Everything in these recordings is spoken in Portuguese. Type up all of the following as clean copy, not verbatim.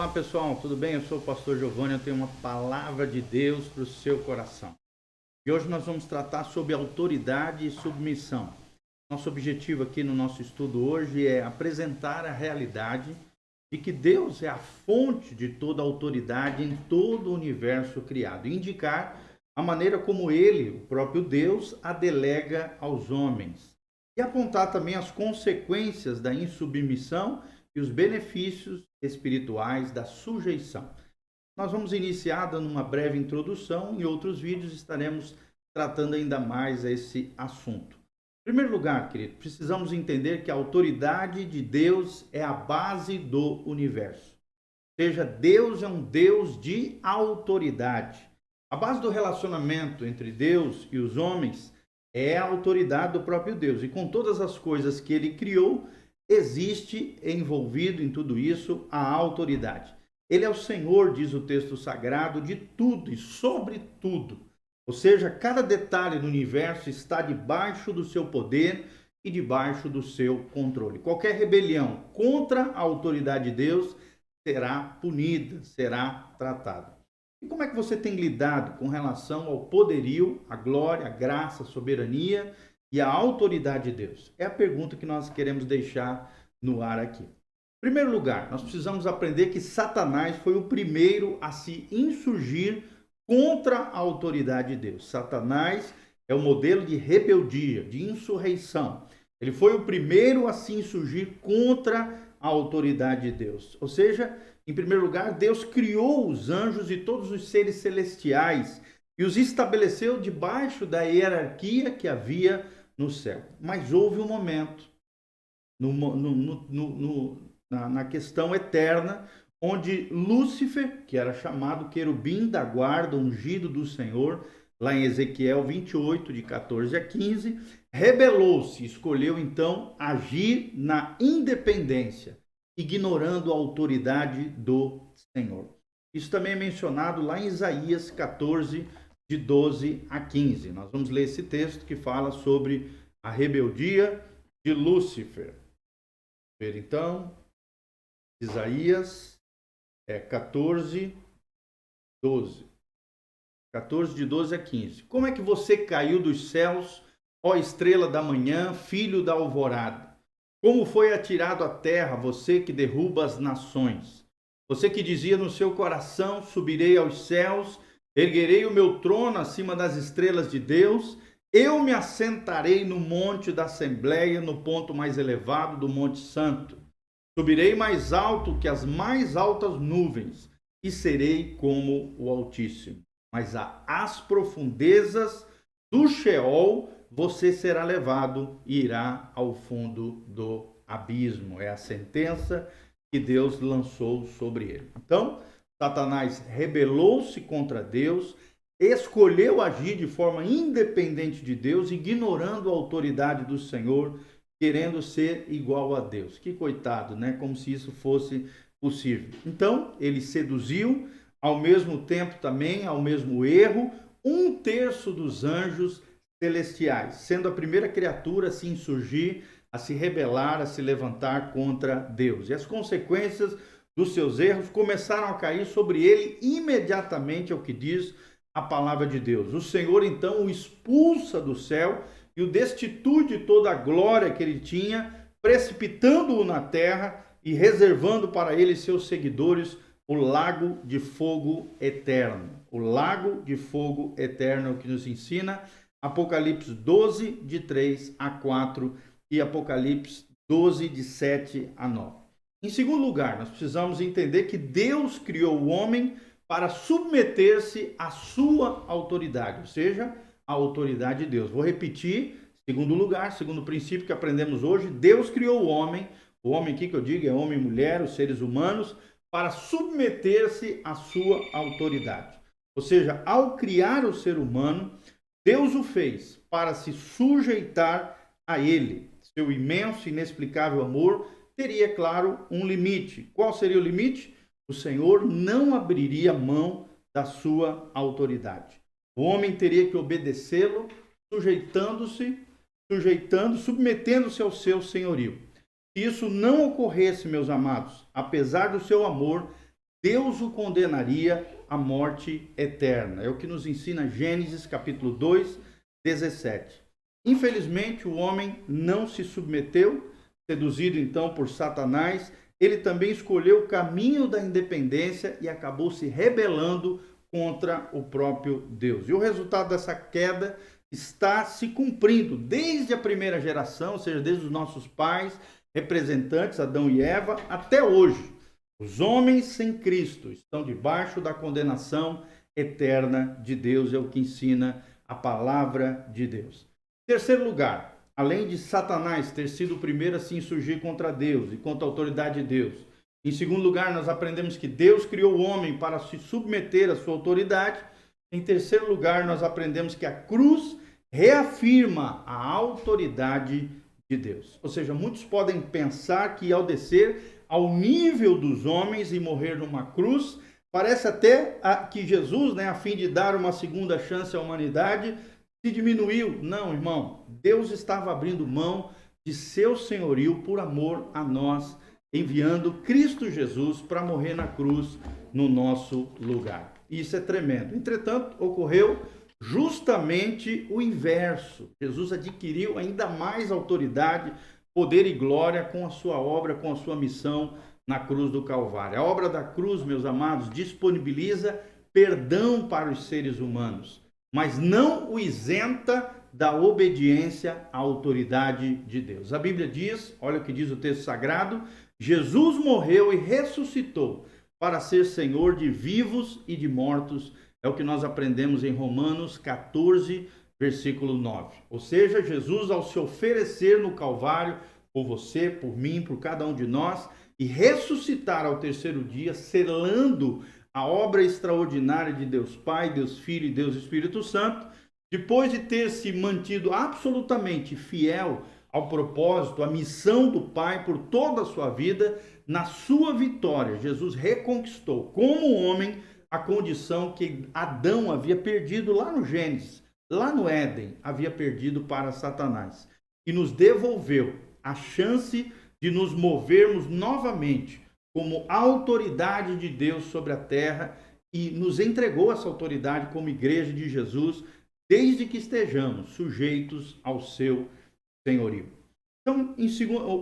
Olá pessoal, tudo bem? Eu sou o pastor Giovanni, eu tenho uma palavra de Deus para o seu coração. E hoje nós vamos tratar sobre autoridade e submissão. Nosso objetivo aqui no nosso estudo hoje é apresentar a realidade de que Deus é a fonte de toda autoridade em todo o universo criado. E indicar a maneira como Ele, o próprio Deus, a delega aos homens. E apontar também as consequências da insubmissão e os benefícios espirituais da sujeição. Nós vamos iniciar dando uma breve introdução. Em outros vídeos estaremos tratando ainda mais esse assunto. Em primeiro lugar, querido, precisamos entender que a autoridade de Deus é a base do universo. Ou seja, Deus é um Deus de autoridade. A base do relacionamento entre Deus e os homens é a autoridade do próprio Deus. E com todas as coisas que Ele criou, existe envolvido em tudo isso a autoridade. Ele é o Senhor, diz o texto sagrado, de tudo e sobre tudo. Ou seja, cada detalhe do universo está debaixo do seu poder e debaixo do seu controle. Qualquer rebelião contra a autoridade de Deus será punida, será tratada. E como é que você tem lidado com relação ao poderio, a glória, a graça, a soberania e a autoridade de Deus? É a pergunta que nós queremos deixar no ar aqui. Em primeiro lugar, nós precisamos aprender que Satanás foi o primeiro a se insurgir contra a autoridade de Deus. Satanás é o modelo de rebeldia, de insurreição. Ele foi o primeiro a se insurgir contra a autoridade de Deus. Ou seja, em primeiro lugar, Deus criou os anjos e todos os seres celestiais e os estabeleceu debaixo da hierarquia que havia no céu. Mas houve um momento na questão eterna onde Lúcifer, que era chamado querubim da guarda, ungido do Senhor, lá em Ezequiel 28, de 14 a 15, rebelou-se, escolheu então agir na independência, ignorando a autoridade do Senhor. Isso também é mencionado lá em Isaías 14, de 12 a 15. Nós vamos ler esse texto que fala sobre a rebeldia de Lúcifer. Ver então, Isaías 14, 12. 14, de 12 a 15. Como é que você caiu dos céus, ó estrela da manhã, filho da alvorada? Como foi atirado à terra, você que derruba as nações? Você que dizia no seu coração, subirei aos céus, erguerei o meu trono acima das estrelas de Deus, eu me assentarei no monte da Assembleia, no ponto mais elevado do Monte Santo. Subirei mais alto que as mais altas nuvens e serei como o Altíssimo. Mas às profundezas do Sheol você será levado e irá ao fundo do abismo. É a sentença que Deus lançou sobre ele. Então, Satanás rebelou-se contra Deus, escolheu agir de forma independente de Deus, ignorando a autoridade do Senhor, querendo ser igual a Deus. Que coitado, né? Como se isso fosse possível. Então, ele seduziu, ao mesmo tempo também, ao mesmo erro, 1/3 dos anjos celestiais, sendo a primeira criatura a se insurgir, a se rebelar, a se levantar contra Deus. E as consequências dos seus erros começaram a cair sobre ele imediatamente, é o que diz a palavra de Deus. O Senhor, então, o expulsa do céu e o destitui de toda a glória que ele tinha, precipitando-o na terra e reservando para ele e seus seguidores o lago de fogo eterno. O lago de fogo eterno é o que nos ensina Apocalipse 12, de 3 a 4 e Apocalipse 12, de 7 a 9. Em segundo lugar, nós precisamos entender que Deus criou o homem para submeter-se à sua autoridade, ou seja, a autoridade de Deus. Vou repetir, segundo lugar, segundo princípio que aprendemos hoje, Deus criou o homem aqui que eu digo é homem e mulher, os seres humanos, para submeter-se à sua autoridade. Ou seja, ao criar o ser humano, Deus o fez para se sujeitar a ele. Seu imenso e inexplicável amor teria, claro, um limite. Qual seria o limite? O Senhor não abriria mão da sua autoridade. O homem teria que obedecê-lo, submetendo-se ao seu senhorio. Se isso não ocorresse, meus amados, apesar do seu amor, Deus o condenaria à morte eterna. É o que nos ensina Gênesis capítulo 2, 17. Infelizmente, o homem não se submeteu, seduzido então por Satanás. Ele também escolheu o caminho da independência e acabou se rebelando contra o próprio Deus. E o resultado dessa queda está se cumprindo desde a primeira geração, ou seja, desde os nossos pais, representantes, Adão e Eva, até hoje. Os homens sem Cristo estão debaixo da condenação eterna de Deus, é o que ensina a palavra de Deus. Em terceiro lugar, além de Satanás ter sido o primeiro a se insurgir contra Deus e contra a autoridade de Deus, em segundo lugar, nós aprendemos que Deus criou o homem para se submeter à sua autoridade. Em terceiro lugar, nós aprendemos que a cruz reafirma a autoridade de Deus. Ou seja, muitos podem pensar que ao descer ao nível dos homens e morrer numa cruz, parece até que Jesus, a fim de dar uma segunda chance à humanidade, se diminuiu. Não, irmão, Deus estava abrindo mão de seu senhorio por amor a nós, enviando Cristo Jesus para morrer na cruz no nosso lugar. Isso é tremendo. Entretanto, ocorreu justamente o inverso. Jesus adquiriu ainda mais autoridade, poder e glória com a sua obra, com a sua missão na cruz do Calvário. A obra da cruz, meus amados, disponibiliza perdão para os seres humanos, mas não o isenta da obediência à autoridade de Deus. A Bíblia diz, olha o que diz o texto sagrado, Jesus morreu e ressuscitou para ser Senhor de vivos e de mortos. É o que nós aprendemos em Romanos 14, versículo 9. Ou seja, Jesus, ao se oferecer no Calvário, por você, por mim, por cada um de nós, e ressuscitar ao terceiro dia, selando a obra extraordinária de Deus Pai, Deus Filho e Deus Espírito Santo, depois de ter se mantido absolutamente fiel ao propósito, à missão do Pai por toda a sua vida, na sua vitória, Jesus reconquistou como homem a condição que Adão havia perdido lá no Gênesis, lá no Éden, havia perdido para Satanás. E nos devolveu a chance de nos movermos novamente como autoridade de Deus sobre a terra e nos entregou essa autoridade como igreja de Jesus, desde que estejamos sujeitos ao seu senhorio. Então,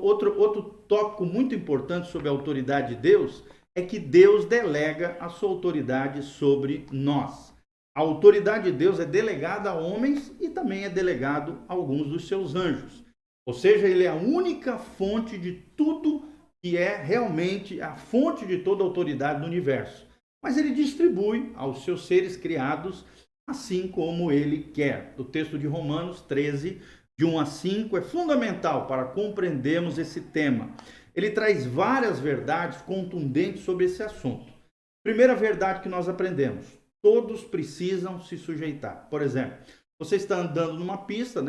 outro tópico muito importante sobre a autoridade de Deus é que Deus delega a sua autoridade sobre nós. A autoridade de Deus é delegada a homens e também é delegado a alguns dos seus anjos. Ou seja, ele é a única fonte de tudo que é realmente a fonte de toda a autoridade do universo. Mas ele distribui aos seus seres criados assim como ele quer. O texto de Romanos 13, de 1 a 5, é fundamental para compreendermos esse tema. Ele traz várias verdades contundentes sobre esse assunto. Primeira verdade que nós aprendemos: todos precisam se sujeitar. Por exemplo, você está andando numa pista,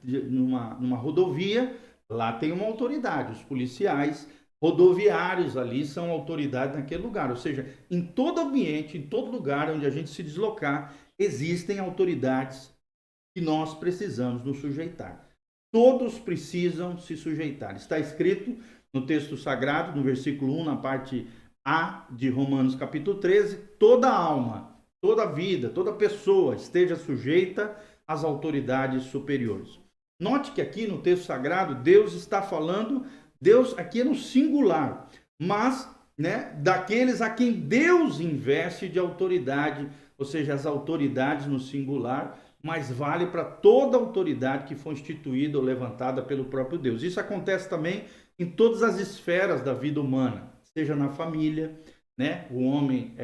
numa rodovia, lá tem uma autoridade, os policiais rodoviários ali são autoridade naquele lugar. Ou seja, em todo ambiente, em todo lugar onde a gente se deslocar, existem autoridades que nós precisamos nos sujeitar. Todos precisam se sujeitar. Está escrito no texto sagrado, no versículo 1, na parte A de Romanos capítulo 13, toda alma, toda vida, toda pessoa esteja sujeita às autoridades superiores. Note que aqui no texto sagrado, Deus está falando, Deus aqui é no singular, mas daqueles a quem Deus investe de autoridade, ou seja, as autoridades no singular, mas vale para toda autoridade que foi instituída ou levantada pelo próprio Deus. Isso acontece também em todas as esferas da vida humana, seja na família, o homem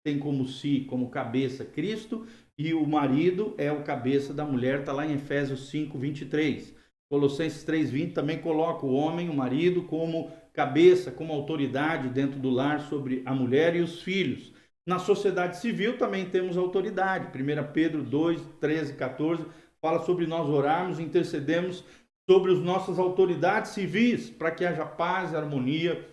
tem como cabeça Cristo, e o marido é o cabeça da mulher, está lá em Efésios 5, 23. Colossenses 3, 20 também coloca o homem, o marido, como cabeça, como autoridade dentro do lar sobre a mulher e os filhos. Na sociedade civil também temos autoridade. 1 Pedro 2, 13, 14 fala sobre nós orarmos e intercedemos sobre as nossas autoridades civis, para que haja paz e harmonia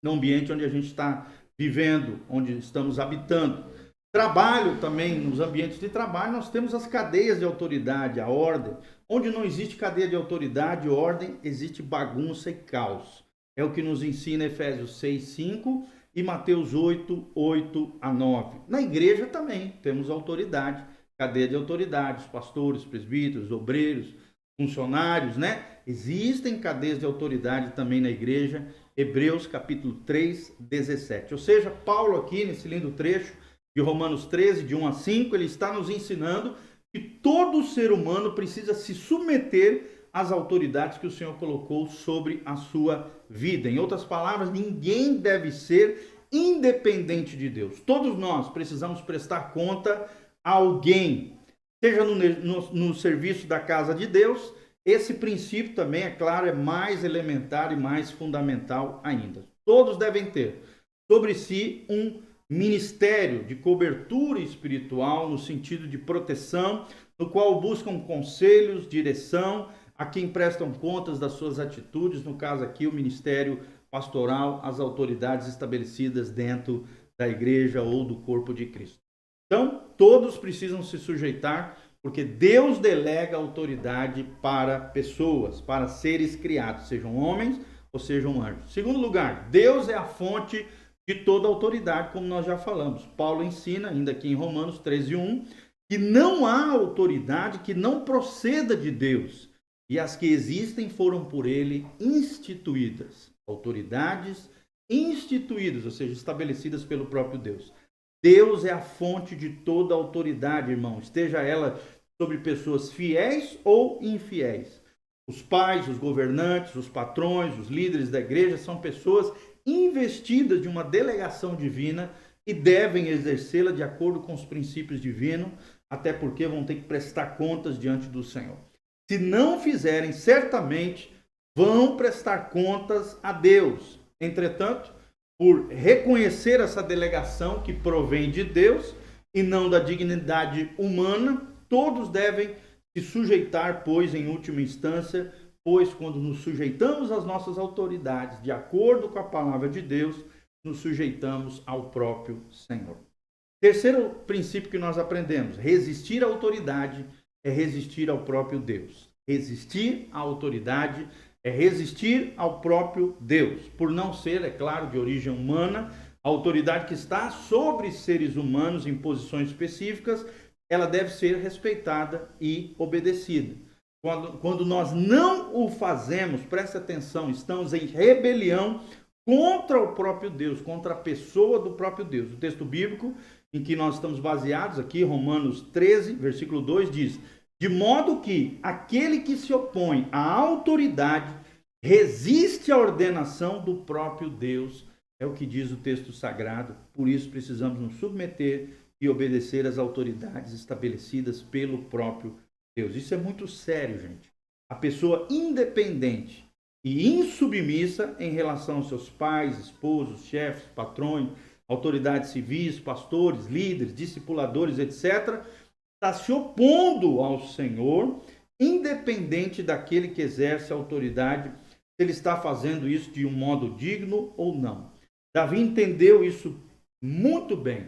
no ambiente onde a gente está vivendo, onde estamos habitando. Trabalho também, nos ambientes de trabalho, nós temos as cadeias de autoridade, a ordem. Onde não existe cadeia de autoridade e ordem, existe bagunça e caos. É o que nos ensina Efésios 6, 5 e Mateus 8, 8 a 9. Na igreja também temos autoridade, cadeia de autoridades, pastores, presbíteros, obreiros, funcionários, né? Existem cadeias de autoridade também na igreja. Hebreus capítulo 3, 17. Ou seja, Paulo aqui nesse lindo trecho de Romanos 13, de 1 a 5, ele está nos ensinando que todo ser humano precisa se submeter às autoridades que o Senhor colocou sobre a sua vida. Em outras palavras, ninguém deve ser independente de Deus. Todos nós precisamos prestar conta a alguém, seja no serviço da casa de Deus. Esse princípio também, é claro, é mais elementar e mais fundamental ainda. Todos devem ter sobre si um ministério de cobertura espiritual, no sentido de proteção, no qual buscam conselhos, direção a quem prestam contas das suas atitudes, no caso aqui o ministério pastoral, as autoridades estabelecidas dentro da igreja ou do corpo de Cristo. Então, todos precisam se sujeitar, porque Deus delega autoridade para pessoas, para seres criados, sejam homens ou sejam anjos. Segundo lugar, Deus é a fonte de toda autoridade, como nós já falamos. Paulo ensina, ainda aqui em Romanos 13, 1, que não há autoridade que não proceda de Deus, e as que existem foram por ele instituídas. Autoridades instituídas, ou seja, estabelecidas pelo próprio Deus. Deus é a fonte de toda autoridade, irmão, esteja ela sobre pessoas fiéis ou infiéis. Os pais, os governantes, os patrões, os líderes da igreja são pessoas investidas de uma delegação divina e devem exercê-la de acordo com os princípios divinos, até porque vão ter que prestar contas diante do Senhor. Se não fizerem, certamente vão prestar contas a Deus. Entretanto, por reconhecer essa delegação que provém de Deus e não da dignidade humana, todos devem se sujeitar, pois, em última instância, pois quando nos sujeitamos às nossas autoridades, de acordo com a palavra de Deus, nos sujeitamos ao próprio Senhor. Terceiro princípio que nós aprendemos: resistir à autoridade é resistir ao próprio Deus. Resistir à autoridade é resistir ao próprio Deus. Por não ser, é claro, de origem humana, a autoridade que está sobre seres humanos em posições específicas, ela deve ser respeitada e obedecida. Quando nós não o fazemos, preste atenção, estamos em rebelião contra o próprio Deus, contra a pessoa do próprio Deus. O texto bíblico em que nós estamos baseados aqui, Romanos 13, versículo 2, diz: de modo que aquele que se opõe à autoridade resiste à ordenação do próprio Deus. É o que diz o texto sagrado. Por isso precisamos nos submeter e obedecer às autoridades estabelecidas pelo próprio Deus. Isso é muito sério, gente. A pessoa independente e insubmissa em relação aos seus pais, esposos, chefes, patrões, autoridades civis, pastores, líderes, discipuladores, etc., está se opondo ao Senhor, independente daquele que exerce a autoridade, se ele está fazendo isso de um modo digno ou não. Davi entendeu isso muito bem,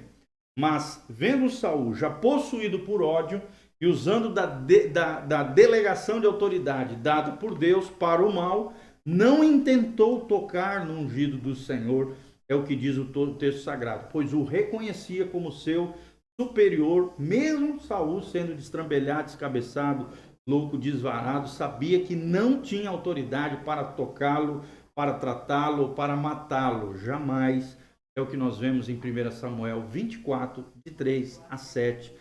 mas vendo Saul já possuído por ódio e usando da delegação de autoridade dada por Deus para o mal, não intentou tocar no ungido do Senhor, é o que diz o texto sagrado, pois o reconhecia como seu superior, mesmo Saul sendo destrambelhado, descabeçado, louco, desvarado, sabia que não tinha autoridade para tocá-lo, para tratá-lo, para matá-lo, jamais. É o que nós vemos em 1 Samuel 24, de 3 a 7.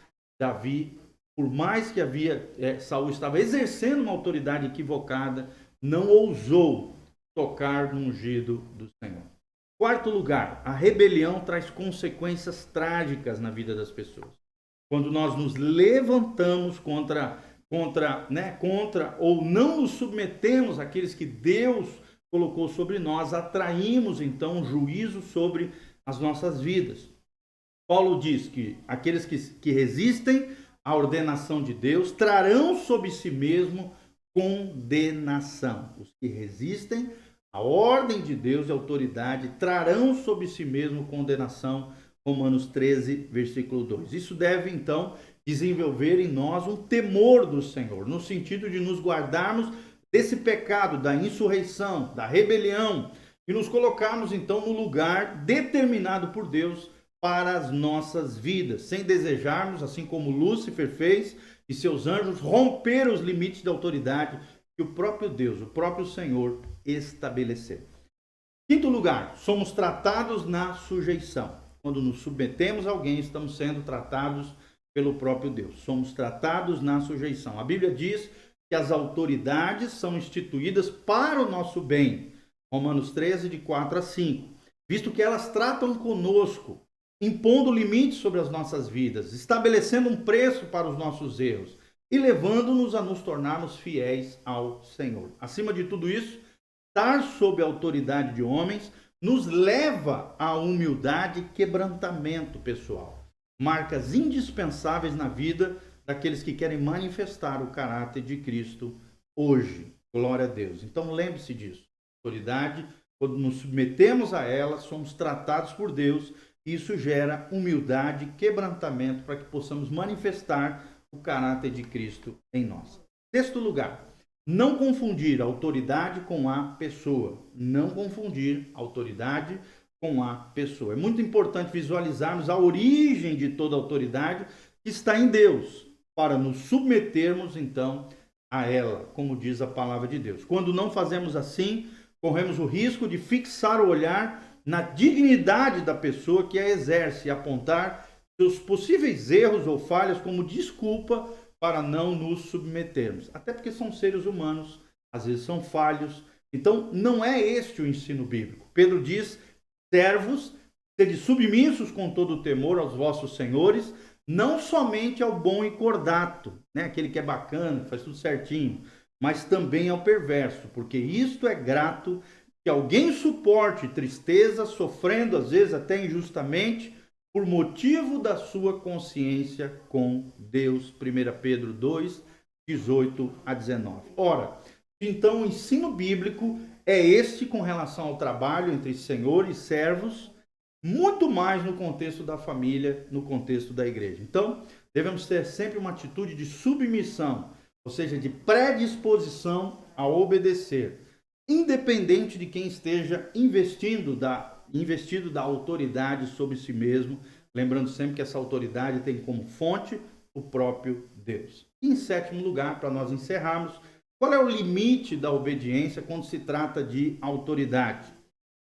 Davi, por mais que Saul estava exercendo uma autoridade equivocada, não ousou tocar no ungido do Senhor. Quarto lugar, a rebelião traz consequências trágicas na vida das pessoas. Quando nós nos levantamos contra ou não nos submetemos àqueles que Deus colocou sobre nós, atraímos então um juízo sobre as nossas vidas. Paulo diz que aqueles que resistem à ordenação de Deus trarão sobre si mesmo condenação. Os que resistem à ordem de Deus e autoridade trarão sobre si mesmo condenação. Romanos 13, versículo 2. Isso deve, então, desenvolver em nós um temor do Senhor, no sentido de nos guardarmos desse pecado, da insurreição, da rebelião, e nos colocarmos então no lugar determinado por Deus para as nossas vidas, sem desejarmos, assim como Lúcifer fez e seus anjos, romper os limites da autoridade que o próprio Deus, o próprio Senhor estabeleceu. Quinto lugar, somos tratados na sujeição. Quando nos submetemos a alguém, estamos sendo tratados pelo próprio Deus. Somos tratados na sujeição. A Bíblia diz que as autoridades são instituídas para o nosso bem. Romanos 13, de 4 a 5. Visto que elas tratam conosco, impondo limites sobre as nossas vidas, estabelecendo um preço para os nossos erros e levando-nos a nos tornarmos fiéis ao Senhor. Acima de tudo isso, estar sob a autoridade de homens nos leva à humildade e quebrantamento pessoal. Marcas indispensáveis na vida daqueles que querem manifestar o caráter de Cristo hoje. Glória a Deus. Então lembre-se disso. Autoridade, quando nos submetemos a ela, somos tratados por Deus. Isso gera humildade e quebrantamento para que possamos manifestar o caráter de Cristo em nós. Sexto lugar, não confundir autoridade com a pessoa. Não confundir autoridade com a pessoa. É muito importante visualizarmos a origem de toda autoridade que está em Deus, para nos submetermos então a ela, como diz a palavra de Deus. Quando não fazemos assim, corremos o risco de fixar o olhar na dignidade da pessoa que a exerce e apontar seus possíveis erros ou falhas como desculpa para não nos submetermos. Até porque são seres humanos, às vezes são falhos. Então, não é este o ensino bíblico. Pedro diz, servos, sede submissos com todo o temor aos vossos senhores, não somente ao bom e cordato, né? Aquele que é bacana, que faz tudo certinho, mas também ao perverso, porque isto é grato que alguém suporte tristeza, sofrendo às vezes até injustamente, por motivo da sua consciência com Deus. 1 Pedro 2, 18 a 19. Ora, então o ensino bíblico é este com relação ao trabalho entre senhor e servos, muito mais no contexto da família, no contexto da igreja. Então, devemos ter sempre uma atitude de submissão, ou seja, de predisposição a obedecer, independente de quem esteja investido da autoridade sobre si mesmo, lembrando sempre que essa autoridade tem como fonte o próprio Deus. E em sétimo lugar, para nós encerrarmos, qual é o limite da obediência quando se trata de autoridade?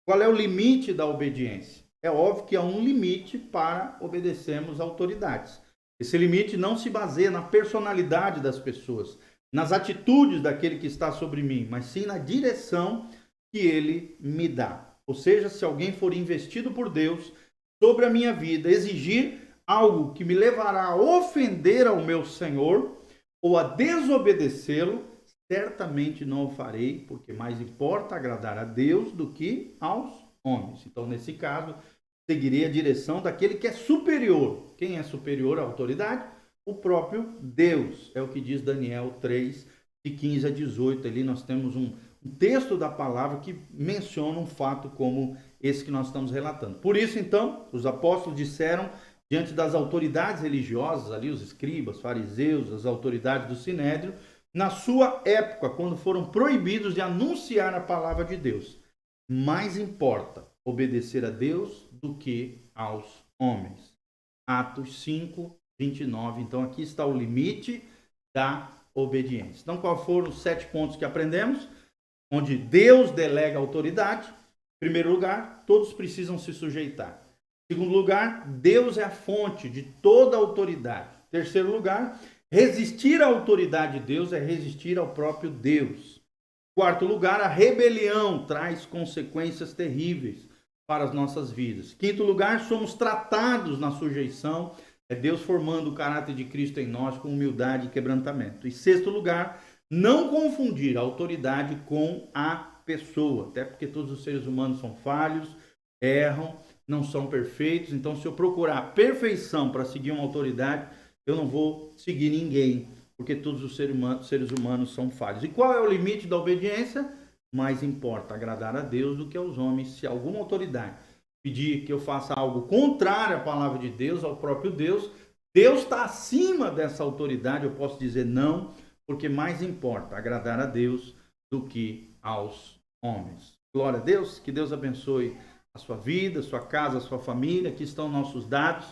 Qual é o limite da obediência? É óbvio que há um limite para obedecermos autoridades. Esse limite não se baseia na personalidade das pessoas, nas atitudes daquele que está sobre mim, mas sim na direção que ele me dá. Ou seja, se alguém for investido por Deus sobre a minha vida, exigir algo que me levará a ofender ao meu Senhor ou a desobedecê-lo, certamente não o farei, porque mais importa agradar a Deus do que aos homens. Então, nesse caso, seguirei a direção daquele que é superior. Quem é superior à autoridade? O próprio Deus. É o que diz Daniel 3, de 15 a 18. Ali nós temos um texto da palavra que menciona um fato como esse que nós estamos relatando. Por isso, então, os apóstolos disseram diante das autoridades religiosas, ali os escribas, fariseus, as autoridades do Sinédrio, na sua época, quando foram proibidos de anunciar a palavra de Deus. Mais importa obedecer a Deus do que aos homens. Atos 5, 29. Então, aqui está o limite da obediência. Então, quais foram os 7 pontos que aprendemos? Onde Deus delega autoridade. Em primeiro lugar, todos precisam se sujeitar. Em segundo lugar, Deus é a fonte de toda autoridade. Em terceiro lugar, resistir à autoridade de Deus é resistir ao próprio Deus. Em quarto lugar, a rebelião traz consequências terríveis para as nossas vidas. Em quinto lugar, somos tratados na sujeição. É Deus formando o caráter de Cristo em nós com humildade e quebrantamento. Em sexto lugar, não confundir a autoridade com a pessoa. Até porque todos os seres humanos são falhos, erram, não são perfeitos. Então, se eu procurar perfeição para seguir uma autoridade, eu não vou seguir ninguém, porque todos os seres humanos são falhos. E qual é o limite da obediência? Mais importa agradar a Deus do que aos homens. Se alguma autoridade pedir que eu faça algo contrário à palavra de Deus, ao próprio Deus, Deus está acima dessa autoridade, eu posso dizer não, porque mais importa agradar a Deus do que aos homens. Glória a Deus, que Deus abençoe a sua vida, a sua casa, a sua família. Aqui estão nossos dados.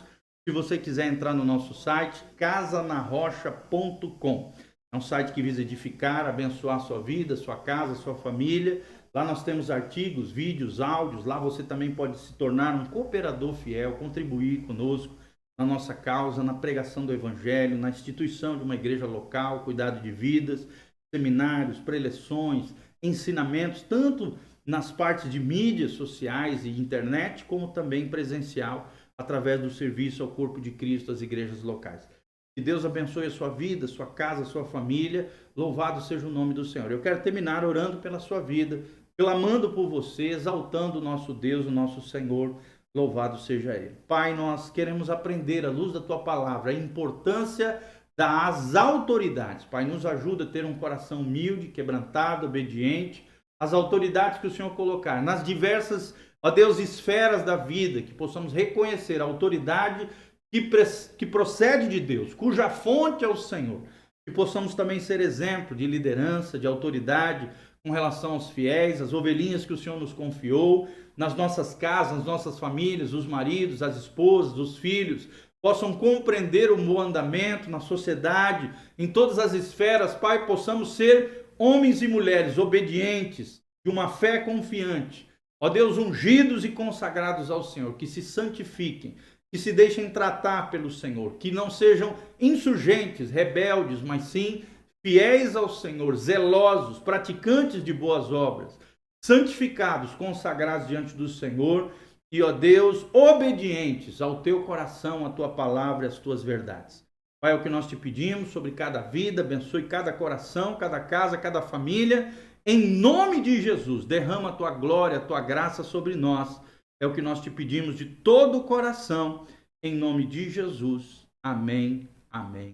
Se você quiser entrar no nosso site, casanarrocha.com. É um site que visa edificar, abençoar a sua vida, a sua casa, a sua família. Lá nós temos artigos, vídeos, áudios. Lá você também pode se tornar um cooperador fiel, contribuir conosco na nossa causa, na pregação do Evangelho, na instituição de uma igreja local, cuidado de vidas, seminários, preleções, ensinamentos, tanto nas partes de mídias sociais e internet, como também presencial, através do serviço ao corpo de Cristo, às igrejas locais. Que Deus abençoe a sua vida, sua casa, sua família. Louvado seja o nome do Senhor. Eu quero terminar orando pela sua vida, clamando por você, exaltando o nosso Deus, o nosso Senhor. Louvado seja Ele. Pai, nós queremos aprender à luz da Tua palavra a importância das autoridades. Pai, nos ajuda a ter um coração humilde, quebrantado, obediente às autoridades que o Senhor colocar nas diversas, ó Deus, esferas da vida, que possamos reconhecer a autoridade que procede de Deus, cuja fonte é o Senhor. Que possamos também ser exemplo de liderança, de autoridade com relação aos fiéis, as ovelhinhas que o Senhor nos confiou, nas nossas casas, nas nossas famílias, os maridos, as esposas, os filhos, possam compreender o bom andamento na sociedade, em todas as esferas. Pai, possamos ser homens e mulheres obedientes, de uma fé confiante. Ó Deus, ungidos e consagrados ao Senhor, que se santifiquem, que se deixem tratar pelo Senhor, que não sejam insurgentes, rebeldes, mas sim fiéis ao Senhor, zelosos, praticantes de boas obras, santificados, consagrados diante do Senhor e, ó Deus, obedientes ao teu coração, à tua palavra e às tuas verdades. Pai, é o que nós te pedimos sobre cada vida, abençoe cada coração, cada casa, cada família. Em nome de Jesus, derrama a tua glória, a tua graça sobre nós. É o que nós te pedimos de todo o coração, em nome de Jesus. Amém, amém.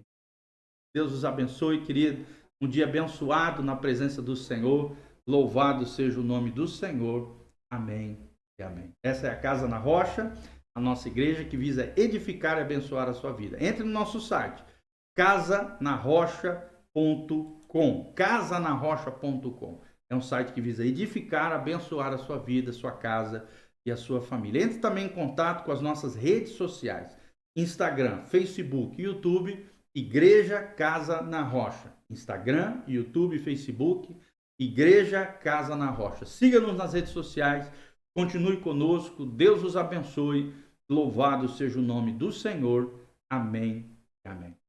Deus os abençoe, querido. Um dia abençoado na presença do Senhor. Louvado seja o nome do Senhor. Amém e amém. Essa é a Casa na Rocha, a nossa igreja que visa edificar e abençoar a sua vida. Entre no nosso site, casanarrocha.com. casanarrocha.com. É um site que visa edificar, abençoar a sua vida, a sua casa e a sua família. Entre também em contato com as nossas redes sociais, Instagram, Facebook, YouTube, Igreja Casa na Rocha. Instagram, YouTube, Facebook, Igreja Casa na Rocha. Siga-nos nas redes sociais, continue conosco, Deus os abençoe, louvado seja o nome do Senhor. Amém. Amém.